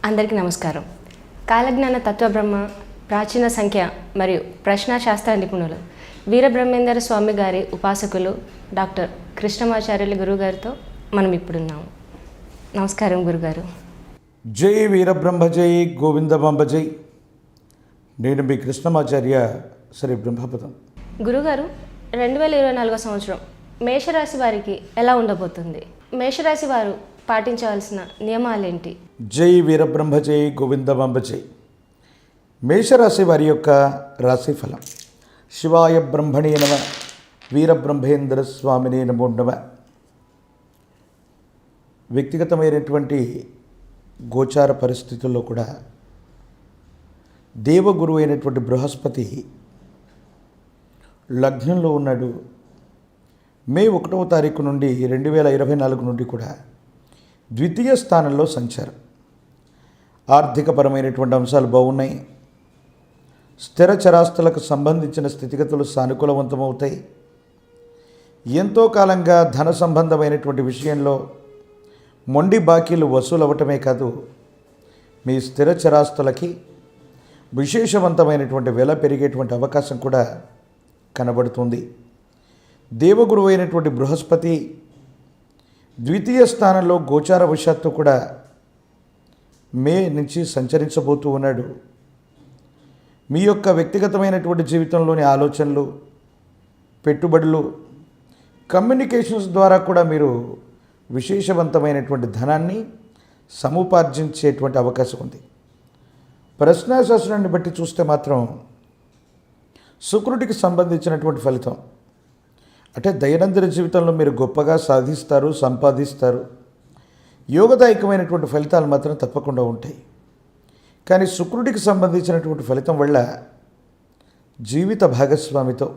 అందరికీ నమస్కారం. కాలజ్ఞాన తత్వబ్రహ్మ, ప్రాచీన సంఖ్య మరియు ప్రశ్నాశాస్త్ర నిపుణులు వీరబ్రహ్మేందర స్వామి గారి ఉపాసకులు డాక్టర్ కృష్ణమాచార్యులు గురుగారితో మనం ఇప్పుడున్నాము. నమస్కారం గురుగారు. జై వీరబ్రహ్మ జై గోవిందమాంబ జై. నేను మీ కృష్ణమాచార్య శ్రీ బ్రహ్మపదం. గురుగారు, 2024 సంవత్సరం మేషరాశి వారికి ఎలా ఉండబోతుంది? మేషరాశి వారు పాటించవలసిన నియమాలేంటి? జై వీరబ్రహ్మ జై గోవిందమాంబ జై. మేషరాశి వారి యొక్క రాశి ఫలం. శివాయ బ్రహ్మణే నమ, వీరబ్రహ్మేంద్ర స్వామినే నమో నమ. వ్యక్తిగతమైనటువంటి గోచార పరిస్థితుల్లో కూడా దేవగురువు అయినటువంటి బృహస్పతి లగ్నంలో ఉన్నాడు. మే 1వ తారీఖు నుండి 2024 నుండి కూడా ద్వితీయ స్థానంలో సంచారం. ఆర్థికపరమైనటువంటి అంశాలు బాగున్నాయి. స్థిర చరాస్తులకు సంబంధించిన స్థితిగతులు సానుకూలవంతమవుతాయి. ఎంతో కాలంగా ధన సంబంధమైనటువంటి విషయంలో మొండి బాకీలు వసూలు అవ్వటమే కాదు, మీ స్థిర చరాస్తులకి విశేషవంతమైనటువంటి వెల పెరిగేటువంటి అవకాశం కూడా కనబడుతుంది. దేవగురువు అయినటువంటి బృహస్పతి ద్వితీయ స్థానంలో గోచార వశాత్తు కూడా మే నుంచి సంచరించబోతూ ఉన్నాడు. మీ యొక్క వ్యక్తిగతమైనటువంటి జీవితంలోని ఆలోచనలు, పెట్టుబడులు, కమ్యూనికేషన్స్ ద్వారా కూడా మీరు విశేషవంతమైనటువంటి ధనాన్ని సముపార్జించేటువంటి అవకాశం ఉంది. ప్రశ్నాశాస్త్రాన్ని బట్టి చూస్తే మాత్రం శుక్రుడికి సంబంధించినటువంటి ఫలితం అంటే దైనందిన జీవితంలో మీరు గొప్పగా సాధిస్తారు, సంపాదిస్తారు. యోగదాయకమైనటువంటి ఫలితాలు మాత్రం తప్పకుండా ఉంటాయి. కానీ శుక్రుడికి సంబంధించినటువంటి ఫలితం వల్ల జీవిత భాగస్వామితో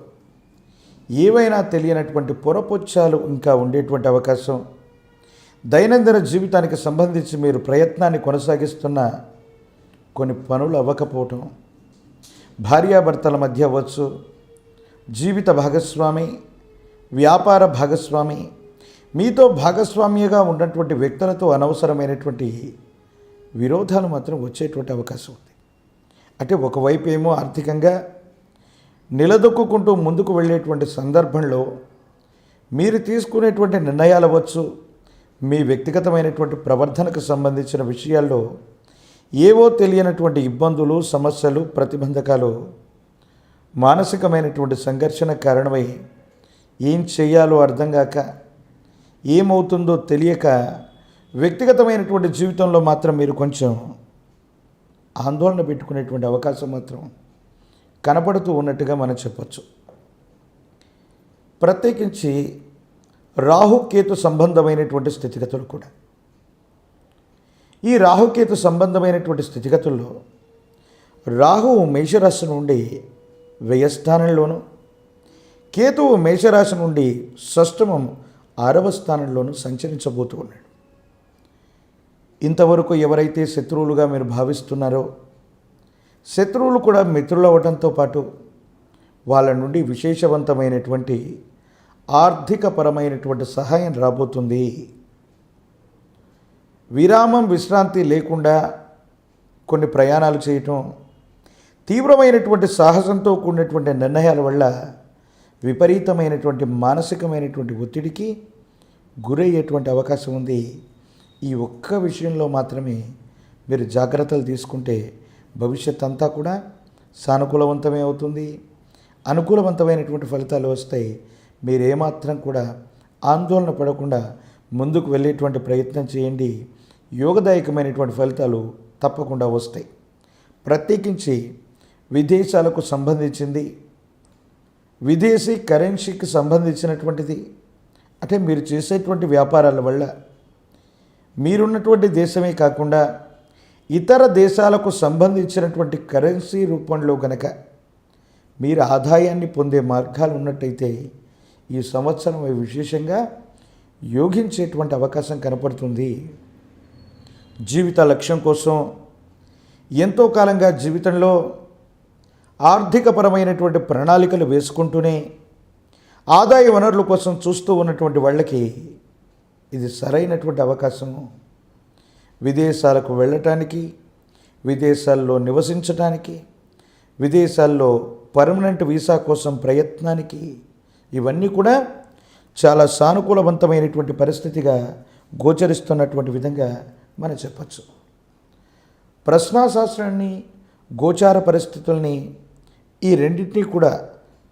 ఏవైనా తెలియనటువంటి పొరపొచ్చాలు ఇంకా ఉండేటువంటి అవకాశం, దైనందిన జీవితానికి సంబంధించి మీరు ప్రయత్నాన్ని కొనసాగిస్తున్న కొన్ని పనులు అవ్వకపోవటం, భార్యాభర్తల మధ్య అవ్వచ్చు, జీవిత భాగస్వామి, వ్యాపార భాగస్వామి, మీతో భాగస్వామ్యంగా ఉన్నటువంటి వ్యక్తులతో అనవసరమైనటువంటి విరోధాలు మాత్రం వచ్చేటువంటి అవకాశం ఉంది. అంటే ఒకవైపు ఏమో ఆర్థికంగా నిలదొక్కుంటూ ముందుకు వెళ్ళేటువంటి సందర్భంలో మీరు తీసుకునేటువంటి నిర్ణయాలు అవ్వచ్చు, మీ వ్యక్తిగతమైనటువంటి ప్రవర్తనకు సంబంధించిన విషయాల్లో ఏవో తెలియనటువంటి ఇబ్బందులు, సమస్యలు, ప్రతిబంధకాలు మానసికమైనటువంటి సంఘర్షణ కారణమై ఏం చేయాలో అర్థం కాక, ఏమవుతుందో తెలియక వ్యక్తిగతమైనటువంటి జీవితంలో మాత్రం మీరు కొంచెం ఆందోళన పెట్టుకునేటువంటి అవకాశం మాత్రం కనపడుతూ ఉన్నట్టుగా మనం చెప్పచ్చు. ప్రత్యేకించి రాహుకేతు సంబంధమైనటువంటి స్థితిగతులు కూడా. ఈ రాహుకేతు సంబంధమైనటువంటి స్థితిగతుల్లో రాహువు మేషరాశి నుండి వ్యయస్థానంలోను, కేతువు మేషరాశి నుండి షష్టమం 6వ స్థానంలోనూ సంచరించబోతూ ఉన్నాడు. ఇంతవరకు ఎవరైతే శత్రువులుగా మీరు భావిస్తున్నారో, శత్రువులు కూడా మిత్రులు అవ్వడంతో పాటు వాళ్ళ నుండి విశేషవంతమైనటువంటి ఆర్థికపరమైనటువంటి సహాయం రాబోతుంది. విరామం, విశ్రాంతి లేకుండా కొన్ని ప్రయాణాలు చేయటం, తీవ్రమైనటువంటి సాహసంతో కూడినటువంటి నిర్ణయాల వల్ల విపరీతమైనటువంటి మానసికమైనటువంటి ఒత్తిడికి గురయ్యేటువంటి అవకాశం ఉంది. ఈ ఒక్క విషయంలో మాత్రమే మీరు జాగ్రత్తలు తీసుకుంటే భవిష్యత్ అంతా కూడా సానుకూలవంతమే అవుతుంది. అనుకూలవంతమైనటువంటి ఫలితాలు వస్తాయి. మీరేమాత్రం కూడా ఆందోళన పడకుండా ముందుకు వెళ్ళేటువంటి ప్రయత్నం చేయండి. యోగదాయకమైనటువంటి ఫలితాలు తప్పకుండా వస్తాయి. ప్రత్యేకించి విదేశాలకు సంబంధించింది, విదేశీ కరెన్సీకి సంబంధించినటువంటిది, అంటే మీరు చేసేటువంటి వ్యాపారాల వల్ల మీరున్నటువంటి దేశమే కాకుండా ఇతర దేశాలకు సంబంధించినటువంటి కరెన్సీ రూపంలో కనుక మీరు ఆదాయాన్ని పొందే మార్గాలు ఉన్నట్టయితే ఈ సంవత్సరం విశేషంగా యోగించేటువంటి అవకాశం కనపడుతుంది. జీవిత లక్ష్యం కోసం ఎంతో కాలంగా జీవితంలో ఆర్థికపరమైనటువంటి ప్రణాళికలు వేసుకుంటూనే ఆదాయ వనరుల కోసం చూస్తూ ఉన్నటువంటి వాళ్ళకి ఇది సరైనటువంటి అవకాశము. విదేశాలకు వెళ్ళటానికి, విదేశాల్లో నివసించటానికి, విదేశాల్లో పర్మనెంట్ వీసా కోసం ప్రయత్నానికి, ఇవన్నీ కూడా చాలా సానుకూలవంతమైనటువంటి పరిస్థితిగా గోచరిస్తున్నటువంటి విధంగా మనం చెప్పచ్చు. ప్రశ్నాశాస్త్రాన్ని, గోచార పరిస్థితుల్ని ఈ రెండింటినీ కూడా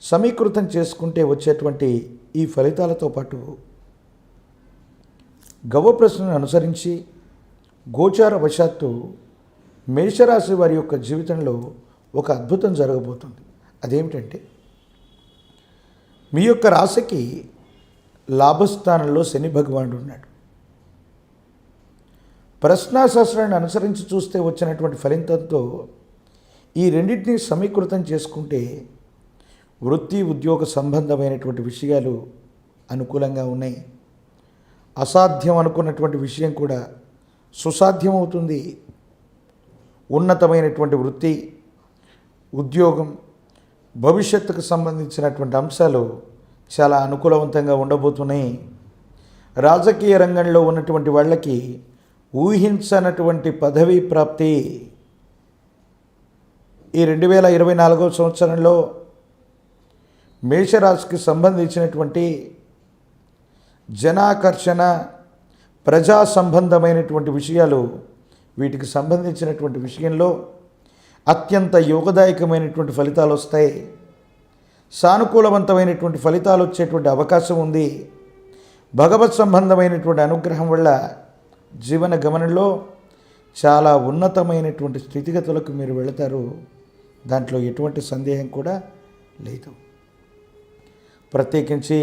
సమీకృతం చేసుకుంటే వచ్చేటువంటి ఈ ఫలితాలతో పాటు గవ్వ ప్రశ్నను అనుసరించి గోచార వశాత్తు మేషరాశి వారి యొక్క జీవితంలో ఒక అద్భుతం జరగబోతుంది. అదేమిటంటే, మీ యొక్క రాశికి లాభస్థానంలో శని భగవానుడు ఉన్నాడు. ప్రశ్నాశాస్త్రాన్ని అనుసరించి చూస్తే వచ్చినటువంటి ఫలితంతో ఈ రెండింటినీ సమీకృతం చేసుకుంటే వృత్తి, ఉద్యోగ సంబంధమైనటువంటి విషయాలు అనుకూలంగా ఉన్నాయి. అసాధ్యం అనుకున్నటువంటి విషయం కూడా సుసాధ్యం అవుతుంది. ఉన్నతమైనటువంటి వృత్తి, ఉద్యోగం, భవిష్యత్తుకు సంబంధించినటువంటి అంశాలు చాలా అనుకూలవంతంగా ఉండబోతున్నాయి. రాజకీయ రంగంలో ఉన్నటువంటి వాళ్ళకి ఊహించనటువంటి పదవీ ప్రాప్తి ఈ 2024వ సంవత్సరంలో మేషరాశికి సంబంధించినటువంటి జనాకర్షణ, ప్రజా సంబంధమైనటువంటి విషయాలు, వీటికి సంబంధించినటువంటి విషయంలో అత్యంత యోగదాయకమైనటువంటి ఫలితాలు వస్తాయి. సానుకూలవంతమైనటువంటి ఫలితాలు వచ్చేటువంటి అవకాశం ఉంది. భగవత్ సంబంధమైనటువంటి అనుగ్రహం వల్ల జీవన గమనంలో చాలా ఉన్నతమైనటువంటి స్థితిగతులకు మీరు వెళతారు. దాంట్లో ఎటువంటి సందేహం కూడా లేదు. ప్రత్యేకించి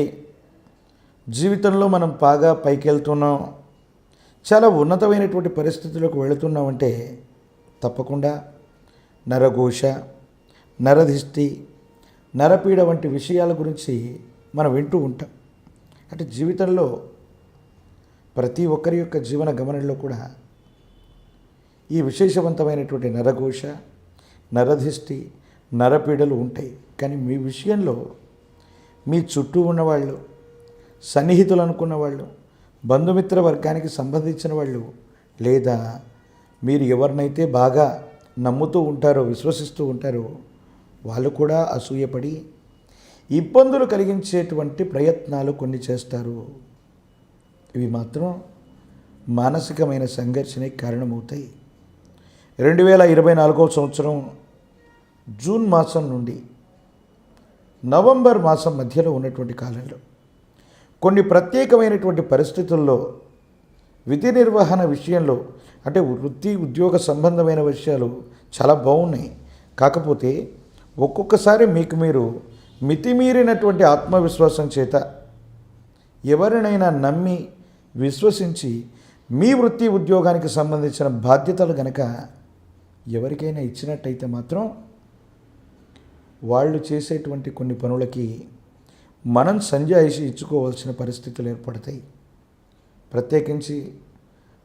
జీవితంలో మనం బాగా పైకి వెళ్తున్నాం, చాలా ఉన్నతమైనటువంటి పరిస్థితులకు వెళుతున్నామంటే తప్పకుండా నరఘోష, నరధిష్టి, నరపీడ వంటి విషయాల గురించి మనం వింటూ ఉంటాం. అంటే జీవితంలో ప్రతి ఒక్కరి యొక్క జీవన గమనంలో కూడా ఈ విశేషవంతమైనటువంటి నరఘోష, నరధిష్టి, నరపీడలు ఉంటాయి. కానీ మీ విషయంలో మీ చుట్టూ ఉన్నవాళ్ళు, సన్నిహితులు అనుకున్న వాళ్ళు, బంధుమిత్ర వర్గానికి సంబంధించిన వాళ్ళు, లేదా మీరు ఎవరినైతే బాగా నమ్ముతూ ఉంటారో, విశ్వసిస్తూ ఉంటారో వాళ్ళు కూడా అసూయపడి ఇబ్బందులు కలిగించేటువంటి ప్రయత్నాలు కొన్ని చేస్తారు. ఇవి మాత్రం మానసికమైన సంఘర్షణకి కారణమవుతాయి. 2024వ సంవత్సరం జూన్ మాసం నుండి నవంబర్ మాసం మధ్యలో ఉన్నటువంటి కాలంలో కొన్ని ప్రత్యేకమైనటువంటి పరిస్థితుల్లో విధి నిర్వహణ విషయంలో, అంటే వృత్తి, ఉద్యోగ సంబంధమైన విషయాలు చాలా బాగున్నాయి. కాకపోతే ఒక్కొక్కసారి మీకు మీరు మితిమీరినటువంటి ఆత్మవిశ్వాసం చేత ఎవరినైనా నమ్మి విశ్వసించి మీ వృత్తి, ఉద్యోగానికి సంబంధించిన బాధ్యతలు గనక ఎవరికైనా ఇచ్చినట్టయితే మాత్రం వాళ్ళు చేసేటువంటి కొన్ని పనులకి మనం సంజాయిషి ఇచ్చుకోవాల్సిన పరిస్థితులు ఏర్పడతాయి. ప్రత్యేకించి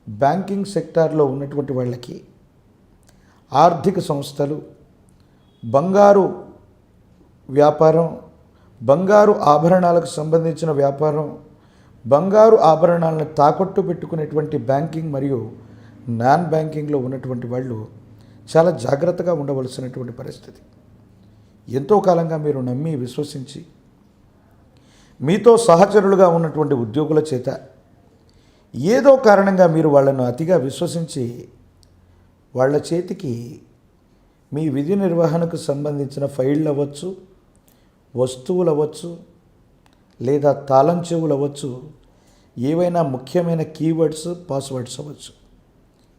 బ్యాంకింగ్ సెక్టార్లో ఉన్నటువంటి వాళ్ళకి, ఆర్థిక సంస్థలు, బంగారు వ్యాపారం, బంగారు ఆభరణాలకు సంబంధించిన వ్యాపారం, బంగారు ఆభరణాలను తాకట్టు పెట్టుకునేటువంటి బ్యాంకింగ్ మరియు నాన్ బ్యాంకింగ్లో ఉన్నటువంటి వాళ్ళు చాలా జాగ్రత్తగా ఉండవలసినటువంటి పరిస్థితి. ఎంతో కాలంగా మీరు నమ్మి విశ్వసించి మీతో సహచరులుగా ఉన్నటువంటి ఉద్యోగుల చేత ఏదో కారణంగా మీరు వాళ్ళను అతిగా విశ్వసించి వాళ్ళ చేతికి మీ విధి నిర్వహణకు సంబంధించిన ఫైళ్ళు అవ్వచ్చు, వస్తువులు అవ్వచ్చు, లేదా తాళం చెవులు అవ్వచ్చు, ఏవైనా ముఖ్యమైన కీవర్డ్స్, పాస్వర్డ్స్ అవ్వచ్చు.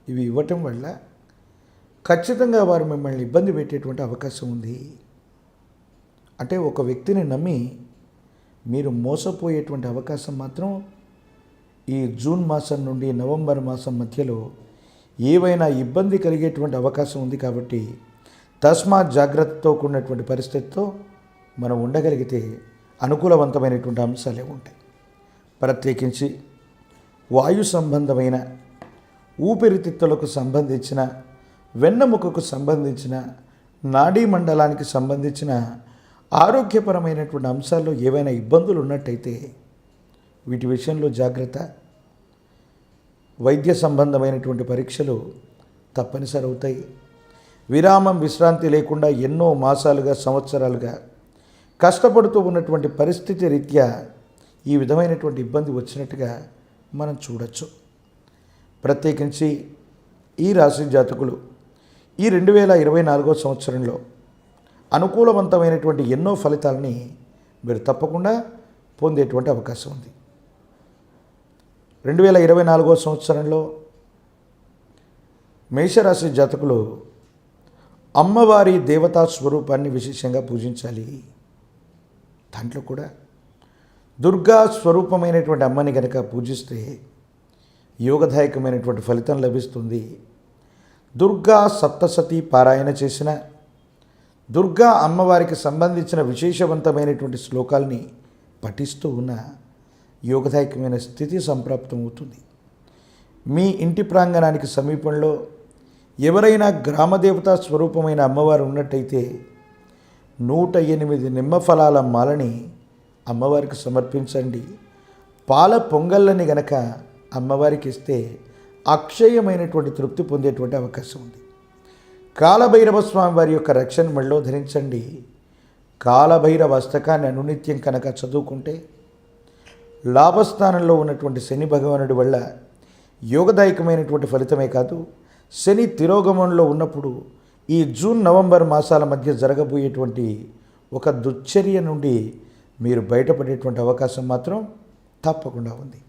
ఇవి ఇవ్వటం వల్ల ఖచ్చితంగా వారు మిమ్మల్ని ఇబ్బంది పెట్టేటువంటి అవకాశం ఉంది. అంటే ఒక వ్యక్తిని నమ్మి మీరు మోసపోయేటువంటి అవకాశం మాత్రం ఈ జూన్ మాసం నుండి నవంబర్ మాసం మధ్యలో ఏవైనా ఇబ్బంది కలిగేటువంటి అవకాశం ఉంది. కాబట్టి తస్మాత్ జాగ్రత్తతో కూడినటువంటి పరిస్థితితో మనం ఉండగలిగితే అనుకూలవంతమైనటువంటి అంశాలే ఉంటాయి. ప్రత్యేకించి వాయు సంబంధమైన, ఊపిరితిత్తులకు సంబంధించిన, వెన్నెముకకు సంబంధించిన, నాడీ మండలానికి సంబంధించిన ఆరోగ్యపరమైనటువంటి అంశాల్లో ఏవైనా ఇబ్బందులు ఉన్నట్టయితే వీటి విషయంలో జాగ్రత్త. వైద్య సంబంధమైనటువంటి పరీక్షలు తప్పనిసరి అవుతాయి. విరామం విశ్రాంతి లేకుండా ఎన్నో మాసాలుగా సంవత్సరాలుగా కష్టపడుతూ ఉన్నటువంటి పరిస్థితి రీత్యా ఈ విధమైనటువంటి ఇబ్బంది వచ్చినట్టుగా మనం చూడొచ్చు. ప్రత్యేకించి ఈ రాశి జాతకులు ఈ 2024 సంవత్సరంలో అనుకూలవంతమైనటువంటి ఎన్నో ఫలితాలని మీరు తప్పకుండా పొందేటువంటి అవకాశం ఉంది. 2024 సంవత్సరంలో మేషరాశి జాతకులు అమ్మవారి దేవతా స్వరూపాన్ని విశేషంగా పూజించాలి. దాంట్లో కూడా దుర్గా స్వరూపమైనటువంటి అమ్మని కనుక పూజిస్తే యోగదాయకమైనటువంటి ఫలితం లభిస్తుంది. దుర్గా సప్తసతి పారాయణ చేసిన, దుర్గా అమ్మవారికి సంబంధించిన విశేషవంతమైనటువంటి శ్లోకాల్ని పఠిస్తూ ఉన్న యోగదాయకమైన స్థితి సంప్రాప్తమవుతుంది. మీ ఇంటి ప్రాంగణానికి సమీపంలో ఎవరైనా గ్రామదేవతా స్వరూపమైన అమ్మవారు ఉన్నట్టయితే 108 నిమ్మ ఫలాల మాలని అమ్మవారికి సమర్పించండి. పాల పొంగళ్ళని గనక అమ్మవారికి ఇస్తే అక్షయమైనటువంటి తృప్తి పొందేటువంటి అవకాశం ఉంది. కాలభైరవ స్వామి వారి యొక్క రక్షణ మెడలో ధరించండి. కాలభైరవ అష్టకాన్ని అనునిత్యం కనుక చదువుకుంటే లాభస్థానంలో ఉన్నటువంటి శని భగవానుడి వల్ల యోగదాయకమైనటువంటి ఫలితమే కాదు, శని తిరోగమనంలో ఉన్నప్పుడు ఈ జూన్ నవంబర్ మాసాల మధ్య జరగబోయేటువంటి ఒక దుశ్చర్య నుండి మీరు బయటపడేటువంటి అవకాశం మాత్రం తప్పకుండా ఉంది.